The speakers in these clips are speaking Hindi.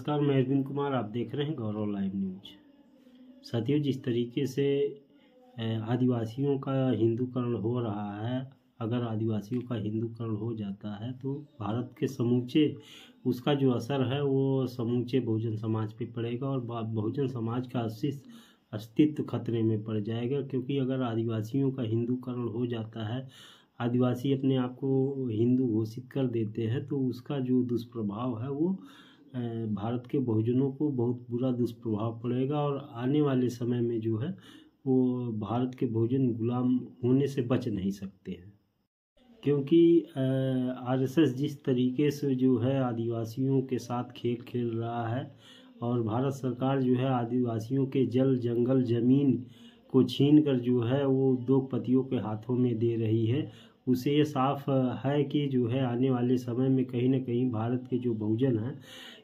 नमस्कार, मैं अरविंद कुमार। आप देख रहे हैं गौरव लाइव न्यूज। साथियों, जिस तरीके से आदिवासियों का हिंदूकरण हो रहा है, अगर आदिवासियों का हिंदूकरण हो जाता है तो भारत के समूचे उसका जो असर है वो समूचे बहुजन समाज पे पड़ेगा और बहुजन समाज का अस्तित्व खतरे में पड़ जाएगा। क्योंकि अगर आदिवासियों का हिंदूकरण हो जाता है, आदिवासी अपने आप को हिंदू घोषित कर देते हैं, तो उसका जो दुष्प्रभाव है वो भारत के बहुजनों को बहुत बुरा दुष्प्रभाव पड़ेगा और आने वाले समय में जो है वो भारत के बहुजन गुलाम होने से बच नहीं सकते हैं। क्योंकि आरएसएस जिस तरीके से जो है आदिवासियों के साथ खेल खेल रहा है और भारत सरकार जो है आदिवासियों के जल जंगल ज़मीन को छीन कर जो है वो उद्योगपतियों के हाथों में दे रही है, उसे ये साफ है कि जो है आने वाले समय में कहीं ना कहीं भारत के जो बहुजन हैं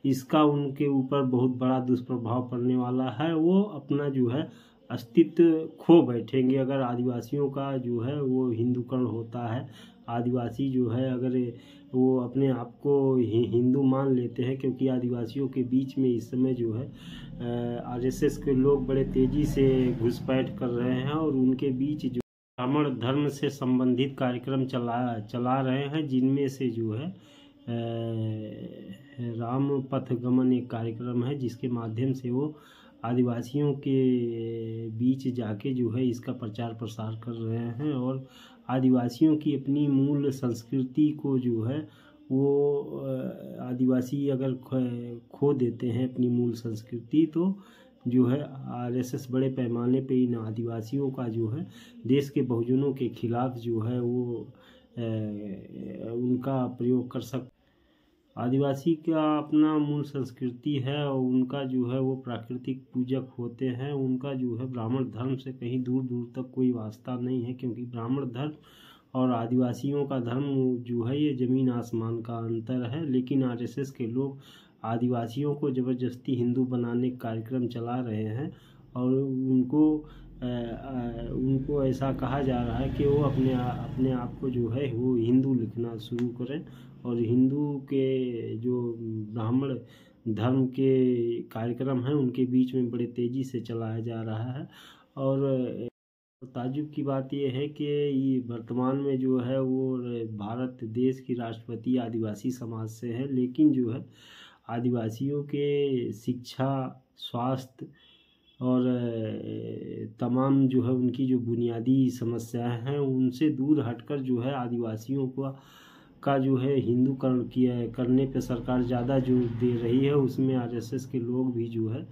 इसका उनके ऊपर बहुत बड़ा दुष्प्रभाव पड़ने वाला है। वो अपना जो है अस्तित्व खो बैठेंगे अगर आदिवासियों का जो है वो हिंदूकरण होता है। आदिवासी जो है अगर वो अपने आप को हिंदू मान लेते हैं, क्योंकि आदिवासियों के बीच में इस समय जो है आरएसएस के लोग बड़े तेज़ी से घुसपैठ कर रहे हैं और उनके बीच जो ब्राह्मण धर्म से संबंधित कार्यक्रम चला रहे हैं, जिनमें से जो है राम पथ गमन एक कार्यक्रम है जिसके माध्यम से वो आदिवासियों के बीच जाके जो है इसका प्रचार प्रसार कर रहे हैं और आदिवासियों की अपनी मूल संस्कृति को जो है वो आदिवासी अगर खो देते हैं अपनी मूल संस्कृति, तो जो है आरएसएस बड़े पैमाने पे इन आदिवासियों का जो है देश के बहुजनों के खिलाफ जो है वो उनका प्रयोग कर सकते। आदिवासी का अपना मूल संस्कृति है और उनका जो है वो प्राकृतिक पूजक होते हैं। उनका जो है ब्राह्मण धर्म से कहीं दूर दूर तक कोई वास्ता नहीं है, क्योंकि ब्राह्मण धर्म और आदिवासियों का धर्म जो है ये ज़मीन आसमान का अंतर है। लेकिन आरएसएस के लोग आदिवासियों को ज़बरदस्ती हिंदू बनाने का कार्यक्रम चला रहे हैं और उनको ऐसा कहा जा रहा है कि वो अपने आप को जो है वो हिंदू लिखना शुरू करें और हिंदू के जो ब्राह्मण धर्म के कार्यक्रम हैं उनके बीच में बड़े तेज़ी से चलाया जा रहा है। और ताज्जुब की बात यह है कि ये वर्तमान में जो है वो भारत देश की राष्ट्रपति आदिवासी समाज से है, लेकिन जो है आदिवासियों के शिक्षा, स्वास्थ्य और तमाम जो है उनकी जो बुनियादी समस्याएं हैं उनसे दूर हटकर जो है आदिवासियों का जो है हिंदूकरण करने पे सरकार ज़्यादा जोर दे रही है। उसमें आरएसएस के लोग भी जो है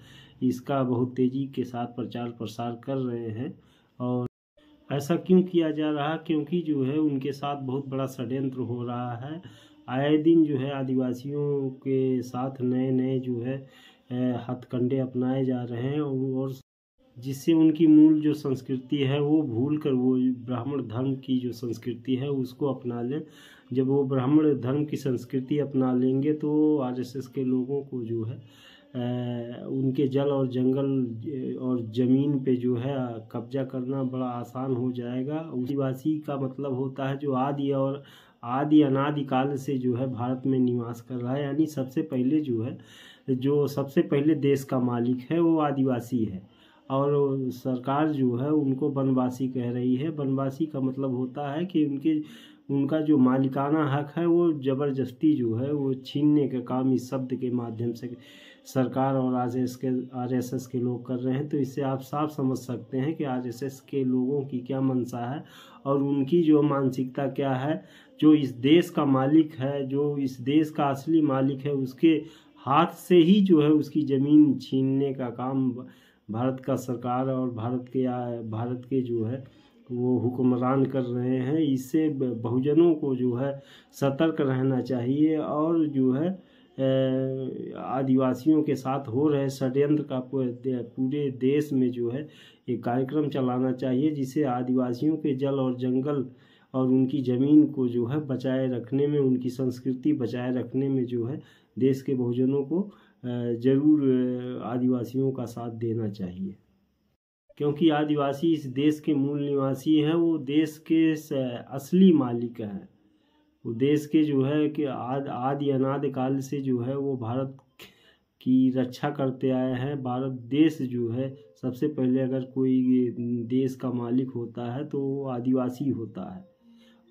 इसका बहुत तेज़ी के साथ प्रचार प्रसार कर रहे हैं। और ऐसा क्यों किया जा रहा है? क्योंकि जो है उनके साथ बहुत बड़ा षड्यंत्र हो रहा है। आए दिन जो है आदिवासियों के साथ नए नए जो है हथकंडे अपनाए जा रहे हैं और जिससे उनकी मूल जो संस्कृति है वो भूल कर वो ब्राह्मण धर्म की जो संस्कृति है उसको अपना लें। जब वो ब्राह्मण धर्म की संस्कृति अपना लेंगे तो आरएसएस के लोगों को जो है उनके जल और जंगल और ज़मीन पे जो है कब्जा करना बड़ा आसान हो जाएगा। आदिवासी का मतलब होता है जो आदि अनादि काल से जो है भारत में निवास कर रहा है, यानी सबसे पहले जो सबसे पहले देश का मालिक है वो आदिवासी है। और सरकार जो है उनको वनवासी कह रही है। वनवासी का मतलब होता है कि उनका जो मालिकाना हक है वो ज़बरदस्ती जो है वो छीनने का काम इस शब्द के माध्यम से सरकार और आरएसएस के लोग कर रहे हैं। तो इससे आप साफ समझ सकते हैं कि आरएसएस के लोगों की क्या मंशा है और उनकी जो मानसिकता क्या है। जो इस देश का मालिक है, जो इस देश का असली मालिक है, उसके हाथ से ही जो है उसकी ज़मीन छीनने का काम भारत का सरकार और भारत के जो है वो हुक्मरान कर रहे हैं। इससे बहुजनों को जो है सतर्क रहना चाहिए और जो है आदिवासियों के साथ हो रहे षड्यंत्र का पूरे देश में जो है एक कार्यक्रम चलाना चाहिए, जिससे आदिवासियों के जल और जंगल और उनकी ज़मीन को जो है बचाए रखने में, उनकी संस्कृति बचाए रखने में जो है देश के बहुजनों को ज़रूर आदिवासियों का साथ देना चाहिए। क्योंकि आदिवासी इस देश के मूल निवासी हैं, वो देश के असली मालिक हैं। वो देश के जो है कि आदि अनादि काल से जो है वो भारत की रक्षा करते आए हैं। भारत देश जो है सबसे पहले अगर कोई देश का मालिक होता है तो वो आदिवासी होता है,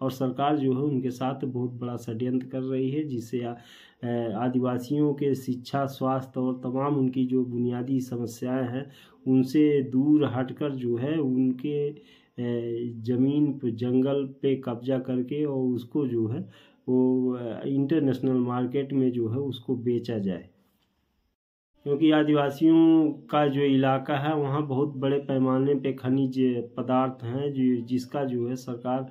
और सरकार जो है उनके साथ बहुत बड़ा षड्यंत्र कर रही है, जिससे आदिवासियों के शिक्षा, स्वास्थ्य और तमाम उनकी जो बुनियादी समस्याएं हैं उनसे दूर हटकर जो है उनके ज़मीन पे, जंगल पे कब्जा करके और उसको जो है वो इंटरनेशनल मार्केट में जो है उसको बेचा जाए। क्योंकि आदिवासियों का जो इलाका है वहाँ बहुत बड़े पैमाने पे खनिज पदार्थ हैं जिसका जो है सरकार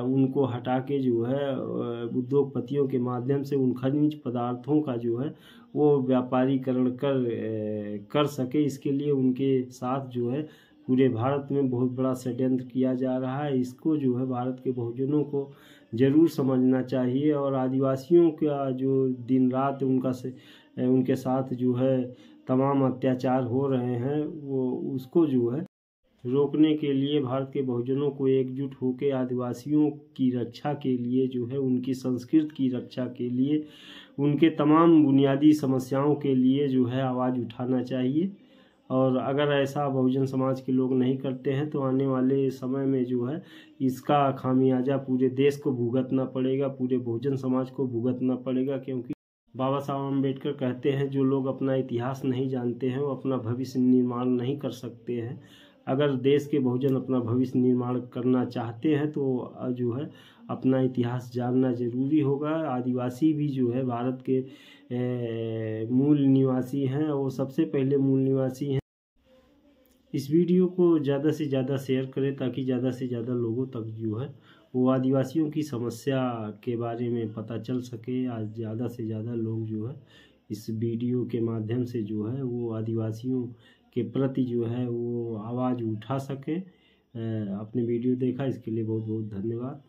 उनको हटा के जो है उद्योगपतियों के माध्यम से उन खनिज पदार्थों का जो है वो व्यापारीकरण कर सके। इसके लिए उनके साथ जो है पूरे भारत में बहुत बड़ा षड्यंत्र किया जा रहा है। इसको जो है भारत के बहुजनों को ज़रूर समझना चाहिए, और आदिवासियों का जो दिन रात उनके साथ जो है तमाम अत्याचार हो रहे हैं वो उसको जो है रोकने के लिए भारत के बहुजनों को एकजुट होकर आदिवासियों की रक्षा के लिए जो है, उनकी संस्कृति की रक्षा के लिए, उनके तमाम बुनियादी समस्याओं के लिए जो है आवाज़ उठाना चाहिए। और अगर ऐसा बहुजन समाज के लोग नहीं करते हैं तो आने वाले समय में जो है इसका खामियाजा पूरे देश को भुगतना पड़ेगा, पूरे बहुजन समाज को भुगतना पड़ेगा। क्योंकि बाबा साहब अम्बेडकर कहते हैं जो लोग अपना इतिहास नहीं जानते हैं वो अपना भविष्य निर्माण नहीं कर सकते हैं। अगर देश के बहुजन अपना भविष्य निर्माण करना चाहते हैं तो जो है अपना इतिहास जानना ज़रूरी होगा। आदिवासी भी जो है भारत के मूल निवासी हैं, वो सबसे पहले मूल निवासी हैं। इस वीडियो को ज़्यादा से ज़्यादा शेयर करें ताकि ज़्यादा से ज़्यादा लोगों तक जो है वो आदिवासियों की समस्या के बारे में पता चल सके। आज ज़्यादा से ज़्यादा लोग जो है इस वीडियो के माध्यम से जो है वो आदिवासियों के प्रति जो है वो आवाज़ उठा सके। आपने वीडियो देखा इसके लिए बहुत बहुत धन्यवाद।